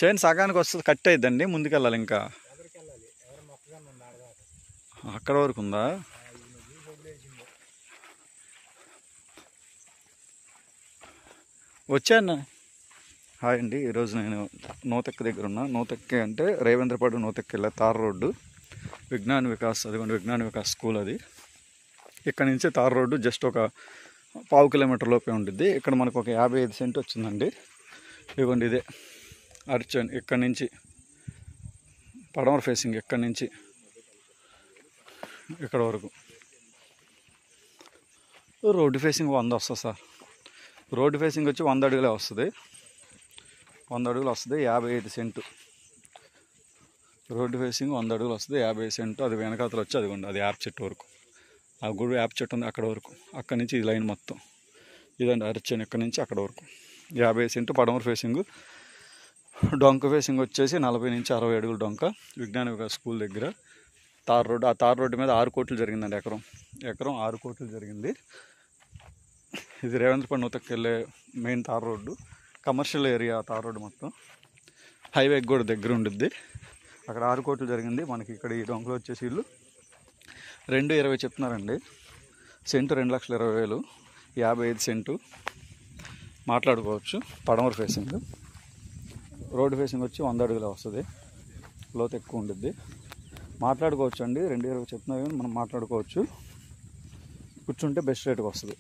Chain సగానికి వస్తుంది, cut అయిద్దండి, ముందుకెళ్ళాలి ఇంకా అక్కడ వరకు ఉందా? వచ్చాను. హాయ్ అండి, ఈరోజు నేను నూతెక్క దగ్గర ఉన్నా. నూతెక్క అంటే రేవేంద్రపాడు నూతెక్క వెళ్ళే తార్ రోడ్డు, విజ్ఞాన్ వికాస్, అదిగోండి విజ్ఞాన్ వికాస్ స్కూల్ అది. ఇక్కడ నుంచి తార్ రోడ్డు జస్ట్ ఒక 1/2 కిలోమీటర్ లోపే ఉంటుంది. ఇక్కడ మనకు ఒక 55 సెంట్ వచ్చిందండి. ఇదిగోండి ఇదే అర్చన్. ఇక్కడి నుంచి పడమర ఫేసింగ్, ఇక్కడి నుంచి ఇక్కడ వరకు రోడ్డు ఫేసింగ్ 100 వస్తుంది సార్. రోడ్డు ఫేసింగ్ వచ్చి 100 అడుగులే వస్తుంది. 100 అడుగులు వస్తుంది, 55 సెంటు. రోడ్డు ఫేసింగ్ 100 అడుగులు వస్తుంది, 55 సెంటు. అది వెనకాతలు వచ్చి అదిగోండి అది యాప్ చెట్టు వరకు, ఆ గుడి యాప్ చెట్టు ఉంది అక్కడ వరకు. అక్కడి నుంచి ఈ లైన్ మొత్తం ఇదండి అర్చన్. ఇక్కడి నుంచి అక్కడ వరకు 55 సెంటు పడమర ఫేసింగ్. డొంక ఫేసింగ్ వచ్చేసి 40 నుంచి 60 అడుగులు డొంక. విజ్ఞాన వికాస్ స్కూల్ దగ్గర తార్ రోడ్డు. ఆ తార్ రోడ్డు మీద 6 కోట్లు జరిగిందండి. ఎకరం 6 కోట్లు జరిగింది. ఇది రేవేంద్రపాడు నూతెక్క వెళ్ళే main tar road, commercial area tar road మొత్తం. హైవేకి కూడా దగ్గర ఉండిద్ది. అక్కడ 6 కోట్లు జరిగింది. మనకి ఇక్కడ ఈ డొంకలో వచ్చేసి ఇల్లు 2.20 చెప్తున్నారండి. Cent 2,20,000, 55 cent. మాట్లాడుకోవచ్చు. పడమర ఫేసింగ్. రోడ్డు ఫేసింగ్ వచ్చి 100 అడుగులే వస్తుంది, లోతు ఎక్కువ ఉండిద్ది. మాట్లాడుకోవచ్చు అండి. 2.20 చెప్తున్నా కానీ మనం మాట్లాడుకోవచ్చు. కూర్చుంటే బెస్ట్ రేట్కి వస్తుంది.